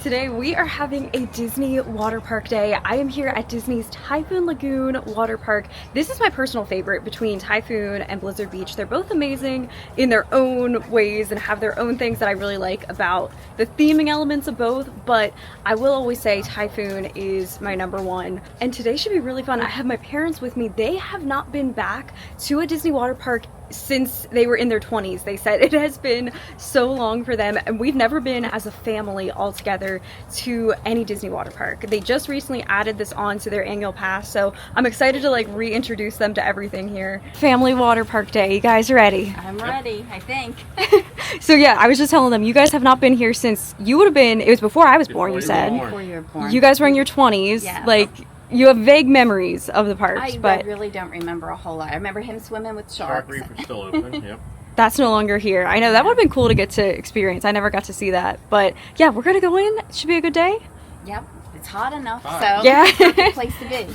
Today we are having a Disney water park day. I am here at Disney's Typhoon Lagoon water park. This is my personal favorite between Typhoon and Blizzard Beach. They're both amazing in their own ways and have their own things that I really like about the theming elements of both, but I will always say Typhoon is my number one. And today should be really fun. I have my parents with me. They have not been back to a Disney water park since they were in their 20s. They said it has been so long for them, and we've never been as a family all together to any Disney water park. They just recently added this on to their annual pass, so I'm excited to like reintroduce them to everything here. Family water park day. You guys ready? I'm ready, I think. So yeah, I was just telling them, you guys have not been here since, you would have been, it was before I was born, you said. Before you were born. You guys were in your 20s. Yeah. Like, you have vague memories of the parks, I but really don't remember a whole lot. I remember him swimming with Shark sharks. Reef is still open, yep. that's no longer here. I know, that would have been cool to get to experience. I never got to see that. But yeah, we're gonna go in. It should be a good day. Yep, it's hot enough, Hot. so Yeah. it's a good place to be.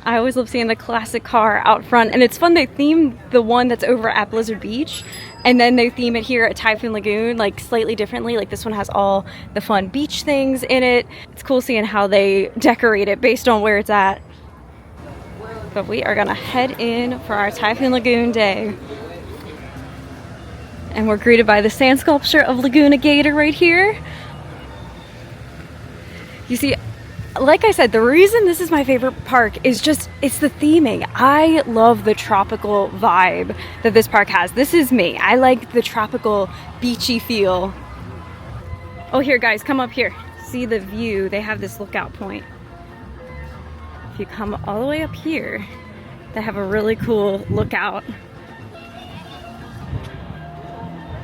I always love seeing the classic car out front, and it's fun. They theme the one that's over at Blizzard Beach, and then they theme it here at Typhoon Lagoon like slightly differently. Like this one has all the fun beach things in it. It's cool seeing how they decorate it based on where it's at. But we are gonna head in for our Typhoon Lagoon day. And we're greeted by the sand sculpture of Laguna Gator right here. You see, like I said, the reason this is my favorite park is just, it's the theming. I love the tropical vibe that this park has. This is me. I like the tropical beachy feel. Oh, here guys, come up here. See the view. They have this lookout point. If you come all the way up here, they have a really cool lookout.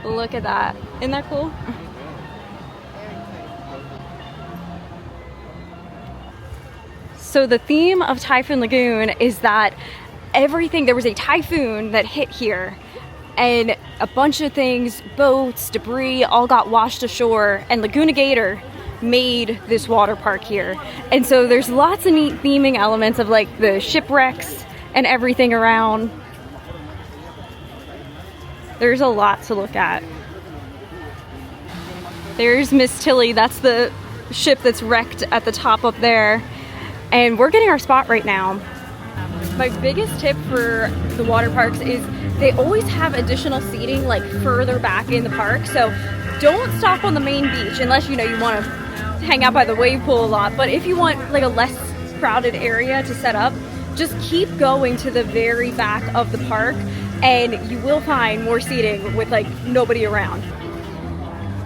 Look at that. Isn't that cool? So the theme of Typhoon Lagoon is that everything, there was a typhoon that hit here and a bunch of things, boats, debris, all got washed ashore, and Laguna Gator made this water park here. And so there's lots of neat theming elements of like the shipwrecks and everything around. There's a lot to look at. There's Miss Tilly, that's the ship that's wrecked at the top up there. And we're getting our spot right now. My biggest tip for the water parks is they always have additional seating like further back in the park. So don't stop on the main beach unless you know you want to hang out by the wave pool a lot. But if you want like a less crowded area to set up, just keep going to the very back of the park and you will find more seating with like nobody around.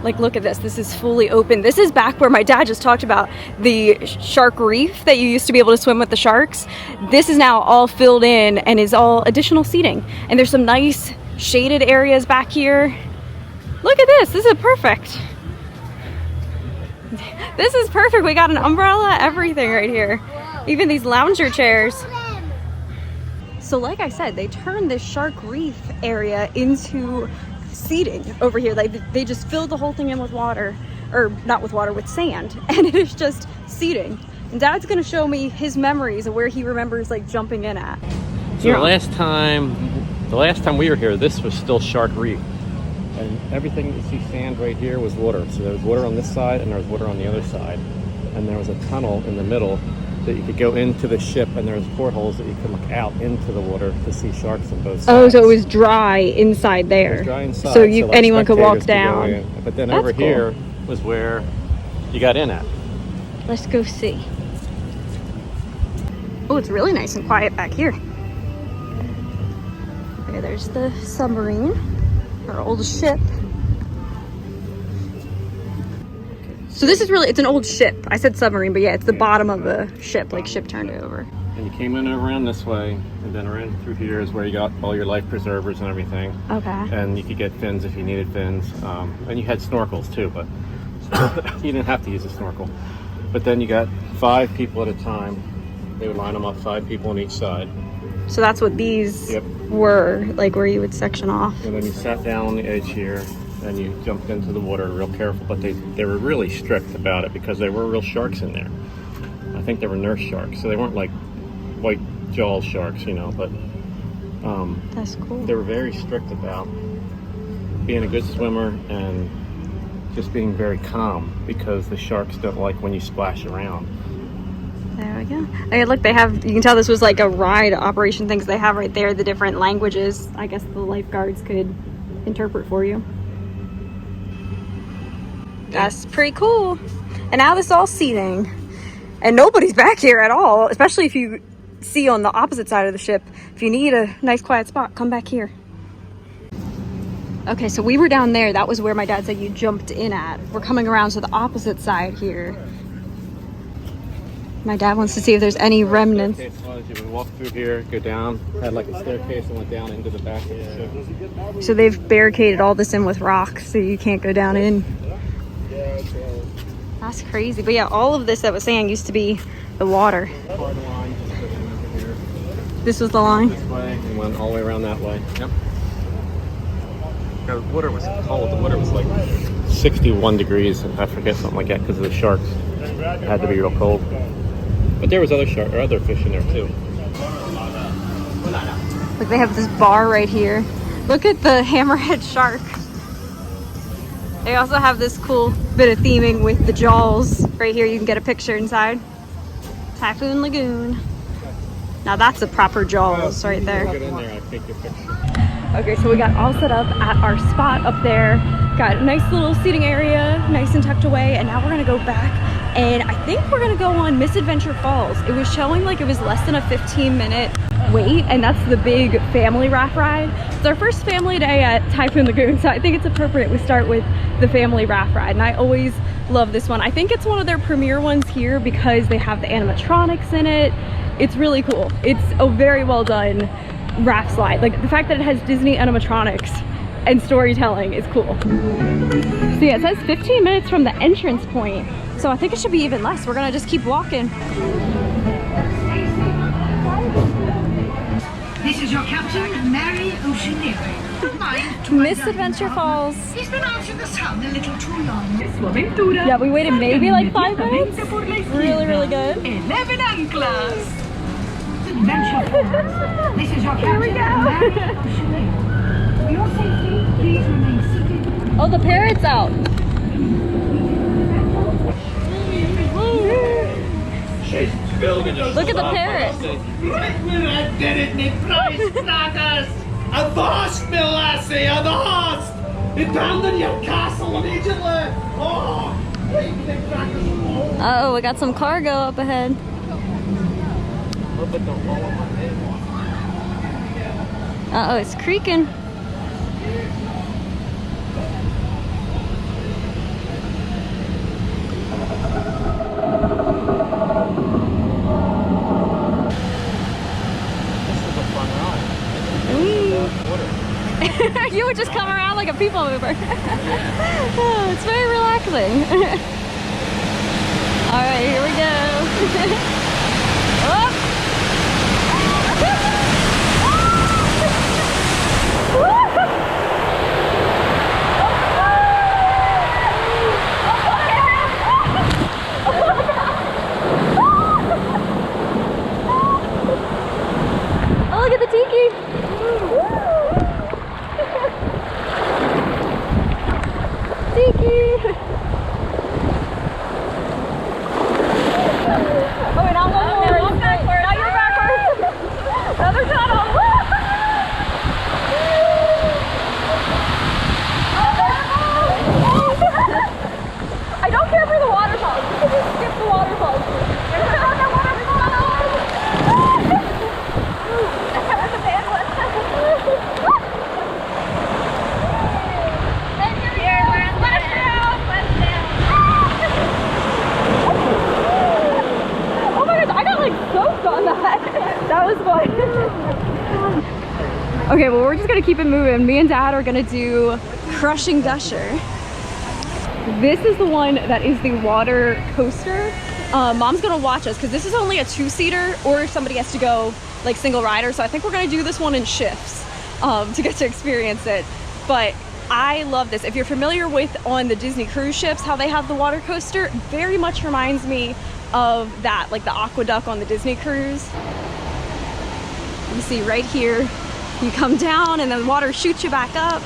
Like, look at this. This is fully open. This is back where my dad just talked about the shark reef that you used to be able to swim with the sharks. This is now all filled in and is all additional seating. And there's some nice shaded areas back here. Look at this. This is perfect. This is perfect. We got an umbrella, everything right here. Even these lounger chairs. So like I said, they turned this shark reef area into seating over here. Like they just filled the whole thing in with water, or not with water, with sand, and it is just seating. And Dad's gonna show me his memories of where he remembers like jumping in at. So the last time we were here, this was still Shark Reef. And everything you see sand right here was water. So there was water on this side and there was water on the other side. And there was a tunnel in the middle that you could go into the ship, and there was portholes that you could look out into the water to see sharks on both sides. Oh, so it was dry inside there. It was dry inside, so you like anyone could walk spectators could go down. in. But then That's over cool. here was where you got in at. Let's go see. Oh, it's really nice and quiet back here. Okay, there's the submarine, our old ship. So this is really, it's an old ship. I said submarine, but yeah, it's the bottom of the ship, like ship turned over. And you came in around this way, and then around through here is where you got all your life preservers and everything. Okay. And you could get fins if you needed fins. And you had snorkels too, but you didn't have to use a snorkel. But then you got 5 people at a time. They would line them up, 5 people on each side. So that's what these were, like where you would section off. And then you sat down on the edge here, and you jumped into the water real careful. But they were really strict about it because there were real sharks in there. I think they were nurse sharks, so they weren't like white jaw sharks, you know, but that's cool. they were very strict about being a good swimmer and just being very calm, because the sharks don't like when you splash around. There we go. Hey, look, they have, you can tell this was like a ride operation things they have right there, the different languages I guess the lifeguards could interpret for you. That's pretty cool. And now this is all seating. And nobody's back here at all, especially if you see on the opposite side of the ship. If you need a nice quiet spot, come back here. Okay, so we were down there. That was where my dad said you jumped in at. We're coming around to the opposite side here. My dad wants to see if there's any remnants. You would walk through here, go down, had like a staircase and went down into the back of the ship. So they've barricaded all this in with rocks so you can't go down in. That's crazy. But yeah, all of this that was saying used to be the water. This was the line? This way and went all the way around that way. Yep. The water was cold. The water was like 61 degrees. I forget, something like that, because of the sharks. It had to be real cold. But there was other fish in there too. Look, they have this bar right here. Look at the hammerhead shark. They also have this cool bit of theming with the jaws right here. You can get a picture inside. Typhoon Lagoon. Now that's a proper jaws right there. Get in there, I'll take your picture. Okay, so we got all set up at our spot up there. Got a nice little seating area, nice and tucked away, and now we're gonna go back, and I think we're gonna go on Misadventure Falls. It was showing like it was less than a 15-minute wait, and that's the big family raft ride. It's our first family day at Typhoon Lagoon, so I think it's appropriate we start with the family raft ride, and I always love this one. I think it's one of their premier ones here because they have the animatronics in it. It's really cool. It's a very well done raft slide. Like the fact that it has Disney animatronics and storytelling is cool. So yeah, it says 15 minutes from the entrance point, so I think it should be even less. We're gonna just keep walking. This is your captain, Mary Oceaneering. Misadventure Falls. He's been out in the sun a little too long. Yeah, we waited maybe like 5 minutes. Really, really good. 11 anclas. Adventure Falls. This is your captain, Mary Oceaneering. For your safety, please remain seated. Oh, the parrot's out. Look at the parrot. Right where I did it, me prize crackers! Avast, me lassie, avast! Abandon your castle immediately! Oh! Right, me crackers from home! Uh oh, we got some cargo up ahead. Uh oh, it's creaking. You would just come around like a people mover. Oh, it's very relaxing. All right, here we go. Oh. Oh, look at the tiki. Tiki! Oh, wait, now one more. I'm backwards. Now you're backwards. Another tunnel. I don't care for the waterfalls. You can just skip the waterfalls. There's another waterfall. There's a bandwidth. Oh my gosh, I got like soaked on that. That was fun. Okay, well, we're just gonna keep it moving. Me and Dad are gonna do Crushing Gusher. This is the one that is the water coaster. Mom's gonna watch us because this is only a 2-seater, or if somebody has to go like single rider. So I think we're gonna do this one in shifts to get to experience it. But I love this. If you're familiar with on the Disney cruise ships, how they have the water coaster, very much reminds me of that, like the aqueduct on the Disney cruise. You see right here, you come down and then the water shoots you back up.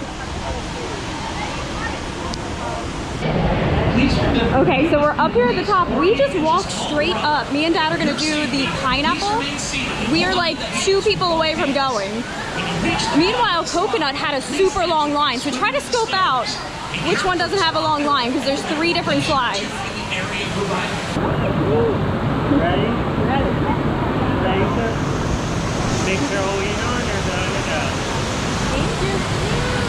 Okay, so we're up here at the top. We just walked straight up. Me and Dad are gonna do the pineapple. We are like 2 people away from going. Meanwhile, Coconut had a super long line, so try to scope out which one doesn't have a long line, because there's 3 different slides. Ready? Ready. Ready, sir? Make sure all in on or the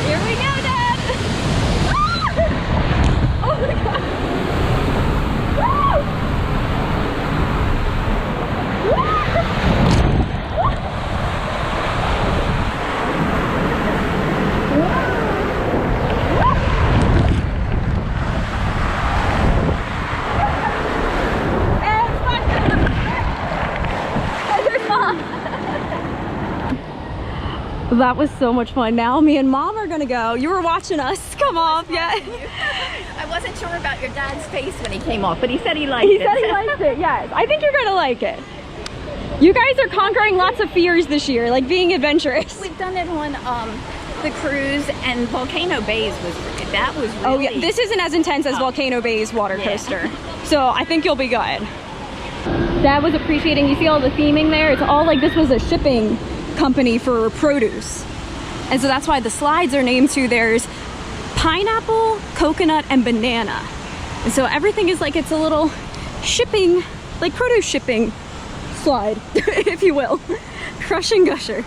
Here we go, Dad! Oh my God! That was so much fun. Now me and Mom are gonna go. You were watching us come off, yeah? I wasn't sure about your dad's face when he came off, but he said he liked it. He said he liked it, yes. I think you're gonna like it. You guys are conquering lots of fears this year, like being adventurous. We've done it on the cruise, and Volcano Bays was really... Oh yeah, this isn't as intense as Volcano Bay's water coaster. So I think you'll be good. Dad was appreciating, you see all the theming there? It's all like this was a shipping company for produce. And so that's why the slides are named too. There's pineapple, coconut, and banana. And so everything is like, it's a little shipping, like produce shipping slide, if you will. Crushing Gusher.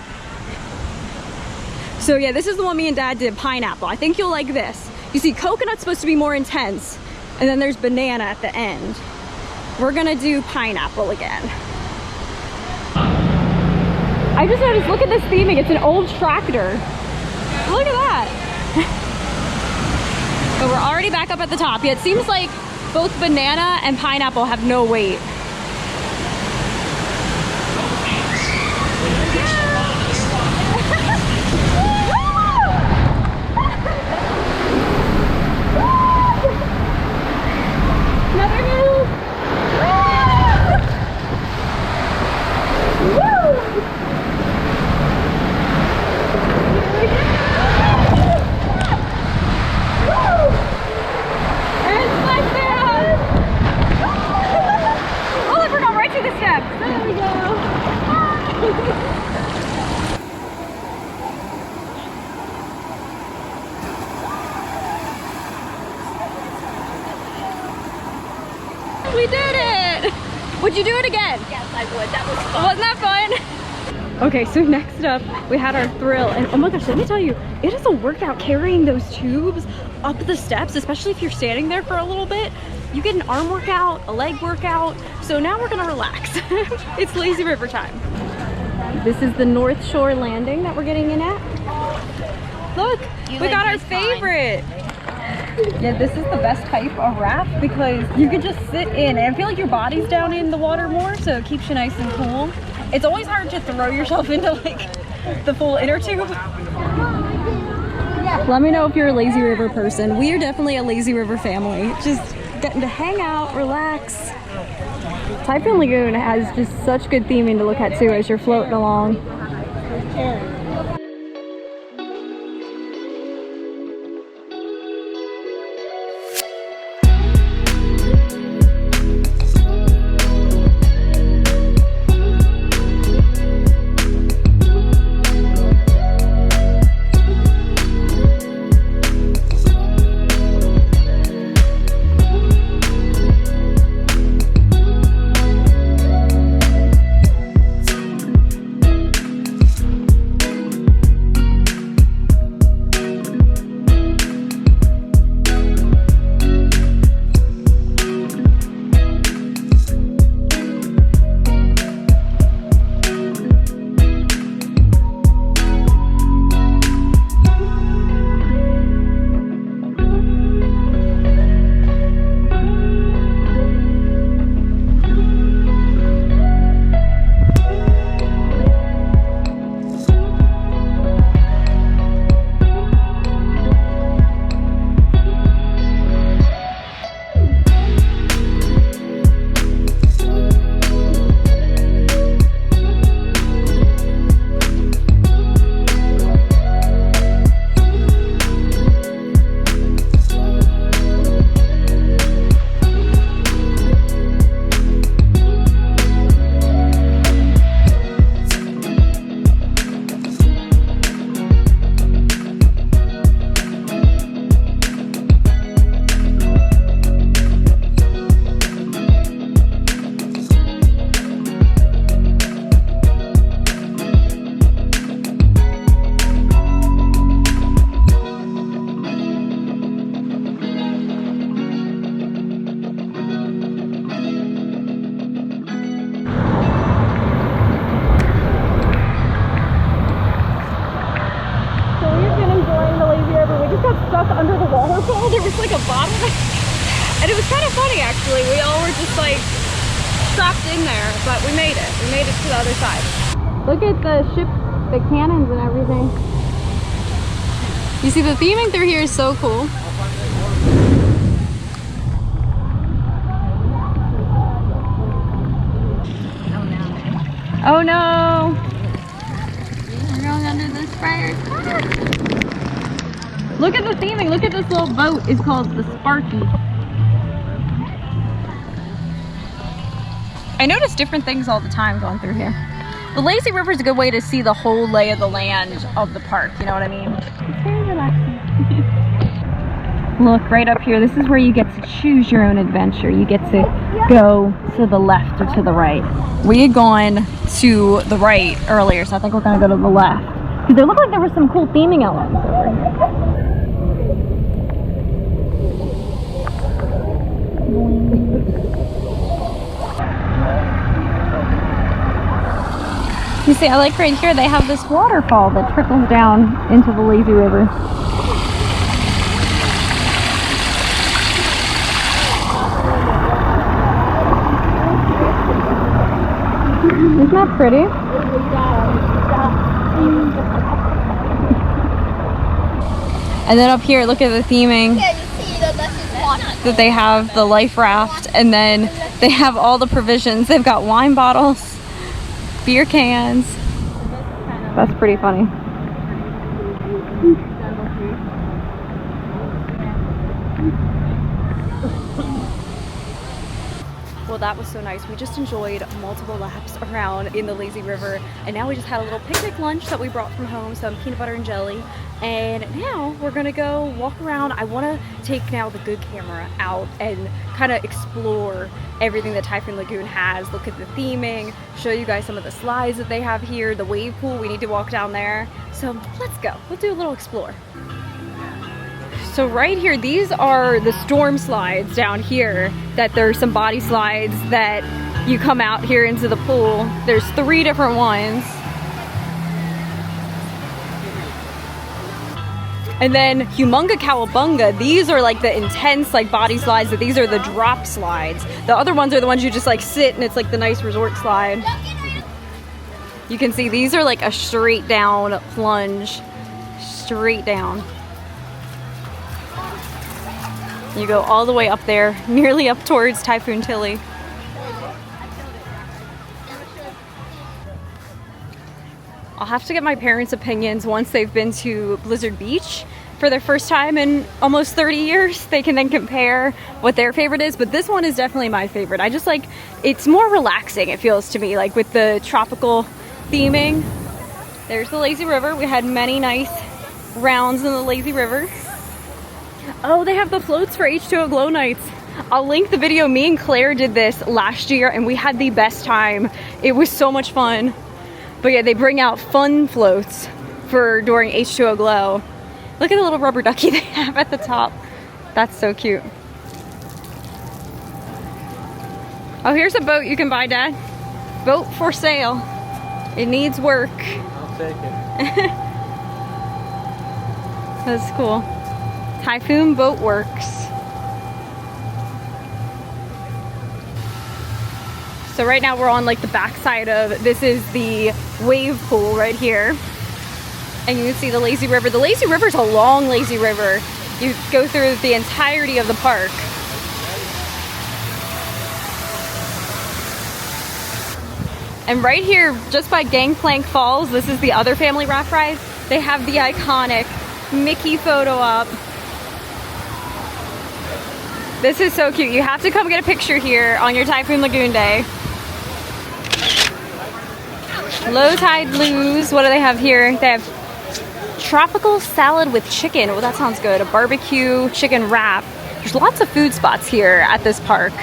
So yeah, this is the one me and Dad did, pineapple. I think you'll like this. You see, coconut's supposed to be more intense, and then there's banana at the end. We're gonna do pineapple again. I just noticed, look at this theming. It's an old tractor. Look at that. But we're already back up at the top. Yeah, it seems like both banana and pineapple have no weight. Another hill. We did it! Would you do it again? Yes, I would. That was fun. Wasn't that fun? Okay, so next up, we had our thrill. And oh my gosh, let me tell you, it is a workout carrying those tubes up the steps, especially if you're standing there for a little bit. You get an arm workout, a leg workout. So now we're gonna relax. It's lazy river time. This is the North Shore landing that we're getting in at. Look, we got our favorite. Yeah, this is the best type of raft because you can just sit in and I feel like your body's down in the water more, so it keeps you nice and cool. It's always hard to throw yourself into like the full inner tube. Let me know if you're a lazy river person. We are definitely a lazy river family. Just getting to hang out, relax. Typhoon Lagoon has just such good theming to look at too as you're floating along. almost like a bottleneck. And it was kind of funny actually. We all were just like trapped in there, but we made it. We made it to the other side. Look at the ship, the cannons and everything. You see the theming through here is so cool. Oh no! We're going under this fire. Look at the theming. Look at this little boat. It's called the Sparky. I notice different things all the time going through here. The lazy river is a good way to see the whole lay of the land of the park. You know what I mean? It's very relaxing. Look right up here. This is where you get to choose your own adventure. You get to go to the left or to the right. We had gone to the right earlier, so I think we're gonna go to the left. Because it looked like there was some cool theming elements over here. You see, I like right here, they have this waterfall that trickles down into the lazy river. Isn't that pretty? And then up here, look at the theming that they have, the life raft, and then they have all the provisions. They've got wine bottles, beer cans. That's pretty funny. Well, that was so nice. We just enjoyed multiple laps around in the lazy river, and now we just had a little picnic lunch that we brought from home, some peanut butter and jelly, and now we're gonna go walk around. I want to take now the good camera out and kind of explore everything that Typhoon Lagoon has. Look at the theming, show you guys some of the slides that they have here, the wave pool. We need to walk down there, so let's go. We'll do a little explore. So right here, these are the storm slides down here, that there's some body slides that you come out here into the pool. There's 3 different ones. And then Humunga Cowabunga, these are like the intense like body slides, that these are the drop slides. The other ones are the ones you just like sit and it's like the nice resort slide. You can see these are like a straight down plunge, straight down. You go all the way up there, nearly up towards Typhoon Tilly. I'll have to get my parents' opinions once they've been to Blizzard Beach for their first time in almost 30 years. They can then compare what their favorite is, but this one is definitely my favorite. I just like, it's more relaxing, it feels to me, like with the tropical theming. There's the lazy river. We had many nice rounds in the lazy river. Oh, they have the floats for H2O Glow Nights. I'll link the video. Me and Claire did this last year and we had the best time. It was so much fun. But yeah, they bring out fun floats for during H2O Glow. Look at the little rubber ducky they have at the top. That's so cute. Oh, here's a boat you can buy, Dad. Boat for sale. It needs work. I'll take it. That's cool. Typhoon Boat Works. So right now we're on like the backside of, this is the wave pool right here. And you can see the lazy river. The lazy river is a long lazy river. You go through the entirety of the park. And right here, just by Gangplank Falls, this is the other family raft ride. They have the iconic Mickey photo op. This is so cute. You have to come get a picture here on your Typhoon Lagoon day. Low tide blues. What do they have here? They have tropical salad with chicken. Oh, that sounds good. A barbecue chicken wrap. There's lots of food spots here at this park.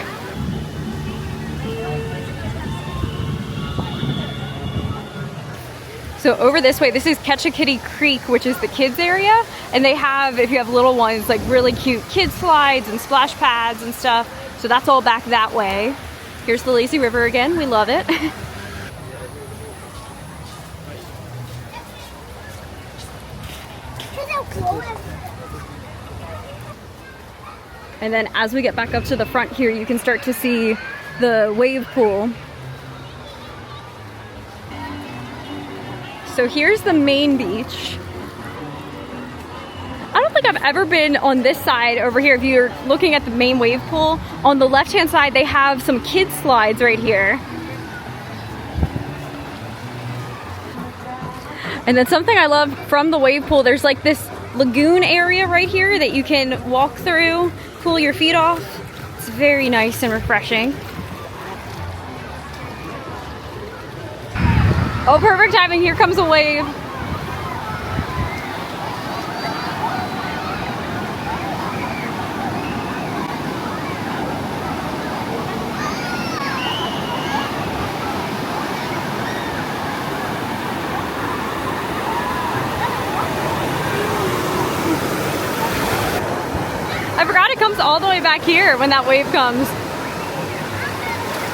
So over this way, this is Ketchikiddee Creek, which is the kids area. And they have, if you have little ones, like really cute kid slides and splash pads and stuff. So that's all back that way. Here's the lazy river again. We love it. And then as we get back up to the front here, you can start to see the wave pool. So here's the main beach. I don't think I've ever been on this side over here. If you're looking at the main wave pool, on the left-hand side, they have some kid slides right here. And then something I love from the wave pool, there's like this lagoon area right here that you can walk through, cool your feet off. It's very nice and refreshing. Oh, perfect timing. Here comes a wave. I forgot it comes all the way back here when that wave comes.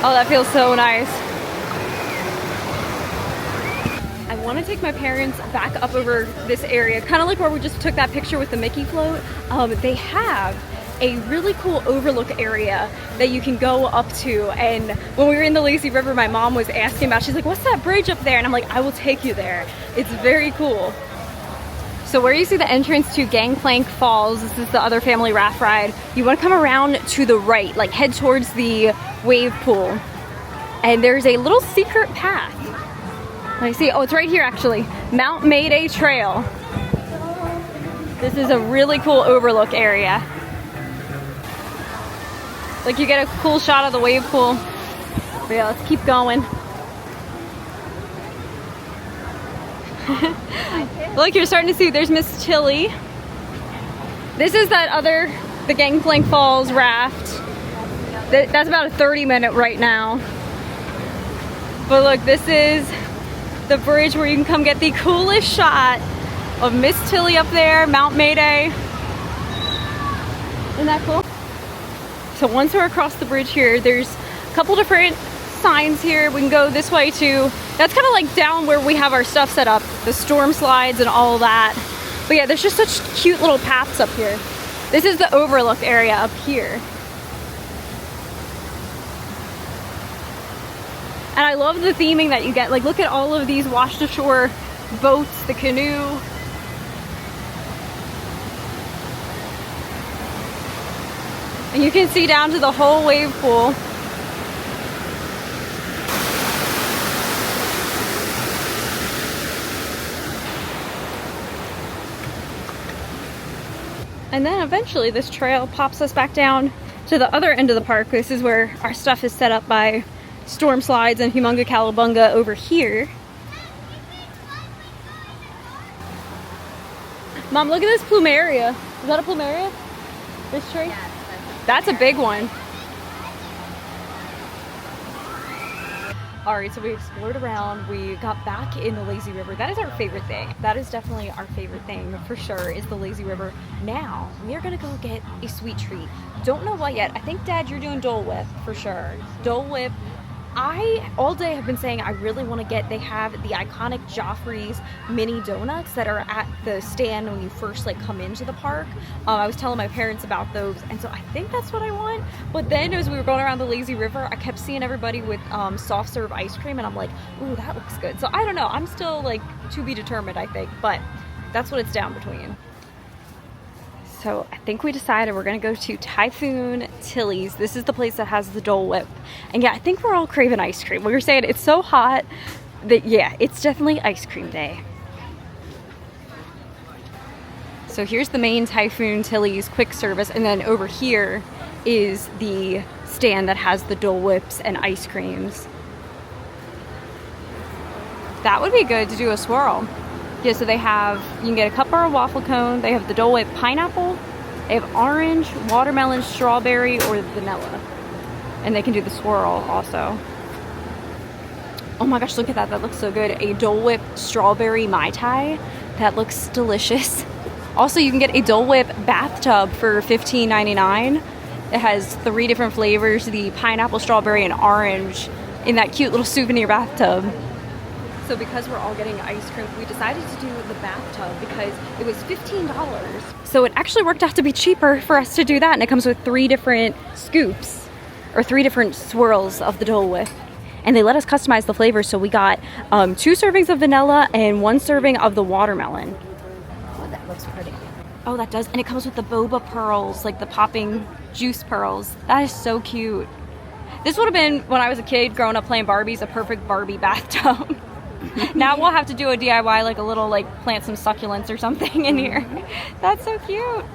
Oh, that feels so nice. I want to take my parents back up over this area, kind of like where we just took that picture with the Mickey float. They have a really cool overlook area that you can go up to. And when we were in the lazy river, my mom was asking about, she's like, what's that bridge up there? And I'm like, I will take you there. It's very cool. So where you see the entrance to Gangplank Falls, this is the other family raft ride, you want to come around to the right, like head towards the wave pool. And there's a little secret path. I see, oh, it's right here actually. Mount Mayday Trail. This is a really cool overlook area. Like you get a cool shot of the wave pool. But yeah, let's keep going. Look, you're starting to see there's Miss Tilly. This is that other, the Gangplank Falls raft. That's about a 30-minute right now. But look, this is the bridge where you can come get the coolest shot of Miss Tilly up there, Mount Mayday. Isn't that cool? So once we're across the bridge here, there's a couple different signs here. We can go this way too. That's kind of like down where we have our stuff set up, the storm slides and all that. But yeah, there's just such cute little paths up here. This is the overlook area up here. And I love the theming that you get. Like, look at all of these washed ashore boats, the canoe. And you can see down to the whole wave pool. And then eventually this trail pops us back down to the other end of the park. This is where our stuff is set up by storm slides and Humunga Cowabunga over here. Mom, look at this plumeria. Is that a plumeria? This tree? That's a big one. All right, so we explored around. We got back in the lazy river. That is our favorite thing. That is definitely our favorite thing for sure, is the lazy river. Now we are gonna go get a sweet treat. Don't know what yet. I think, Dad, you're doing Dole Whip for sure. Dole Whip. I all day have been saying I really want to get, they have the iconic Joffrey's mini donuts that are at the stand when you first like come into the park. I was telling my parents about those, and so I think that's what I want. But then as we were going around the lazy river, I kept seeing everybody with soft serve ice cream, and I'm like, ooh, that looks good. So I don't know, I'm still like to be determined, I think, but that's what it's down between. So I think we decided we're gonna go to Typhoon Tilly's. This is the place that has the Dole Whip. And yeah, I think we're all craving ice cream. We were saying it's so hot that yeah, it's definitely ice cream day. So here's the main Typhoon Tilly's quick service, and then over here is the stand that has the Dole Whips and ice creams. That would be good to do a swirl. Yeah, so they have, you can get a cup or a waffle cone. They have the Dole Whip pineapple. They have orange, watermelon, strawberry, or vanilla. And they can do the swirl also. Oh my gosh, look at that. That looks so good. A Dole Whip strawberry Mai Tai. That looks delicious. Also, you can get a Dole Whip bathtub for $15.99. It has 3 different flavors, the pineapple, strawberry, and orange in that cute little souvenir bathtub. So because we're all getting ice cream, we decided to do the bathtub because it was $15. So it actually worked out to be cheaper for us to do that. And it comes with 3 different scoops or 3 different swirls of the Dole Whip. And they let us customize the flavors. So we got 2 servings of vanilla and 1 serving of the watermelon. Oh, that looks pretty. Oh, that does. And it comes with the boba pearls, like the popping juice pearls. That is so cute. This would have been, when I was a kid growing up playing Barbies, a perfect Barbie bathtub. Now we'll have to do a DIY, like a little, like plant some succulents or something in here. That's so cute.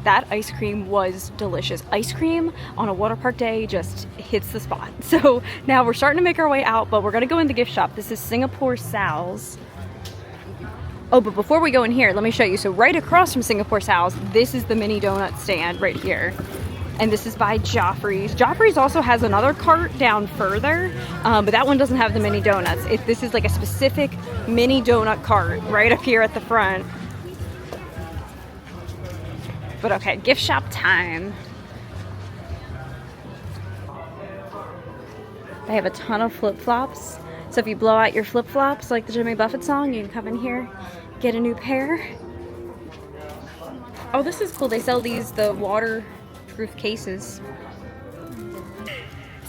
That ice cream was delicious. Ice cream on a water park day just hits the spot. So now we're starting to make our way out, but we're gonna go in the gift shop. This is Singapore Sal's. Oh, but before we go in here, let me show you. So right across from Singapore Sal's, this is the mini donut stand right here. And this is by Joffrey's. Joffrey's also has another cart down further, but that one doesn't have the mini donuts. This is like a specific mini donut cart right up here at the front. But okay, gift shop time. They have a ton of flip-flops. So if you blow out your flip-flops like the Jimmy Buffett song, you can come in here, get a new pair. Oh, this is cool. They sell these, the waterproof cases.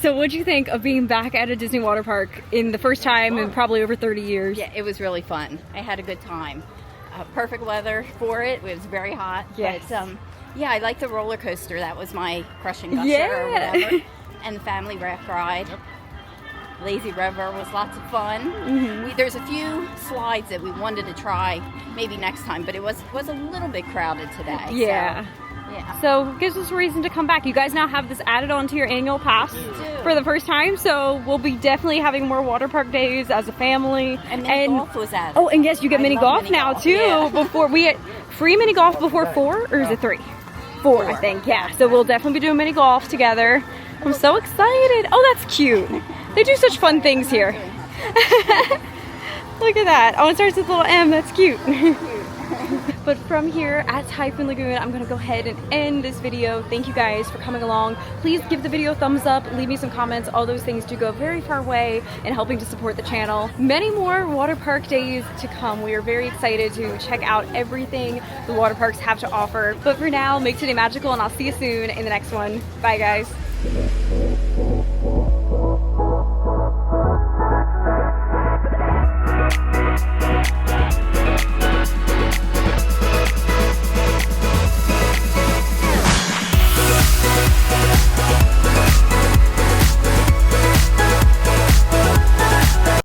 So what'd you think of being back at a Disney water park in the first time in probably over 30 years? Yeah, it was really fun. I had a good time. Perfect weather for it. It was very hot. Yes. But, yeah, I like the roller coaster. That was my crush in Gusher Yeah. or whatever. And the family raft ride. Lazy River was lots of fun. Mm-hmm. There's a few slides that we wanted to try maybe next time, but it was a little bit crowded today. Yeah. So, yeah. So it gives us a reason to come back. You guys now have this added onto your annual pass for the first time. So we'll be definitely having more water park days as a family. And mini golf was added. Oh, and yes, you get I mini love golf mini now golf, too. yeah. Before we get free mini golf before 4, or is it 3? 4, I think. Yeah. So we'll definitely be doing mini golf together. I'm so excited. Oh, that's cute. They do such fun things here. Look at that. Oh, it starts with a little M. That's cute. But from here at Typhoon Lagoon, I'm gonna go ahead and end this video. Thank you guys for coming along. Please give the video a thumbs up, leave me some comments. All those things do go a very far way in helping to support the channel. Many more water park days to come. We are very excited to check out everything the water parks have to offer. But for now, make today magical, and I'll see you soon in the next one. Bye, guys.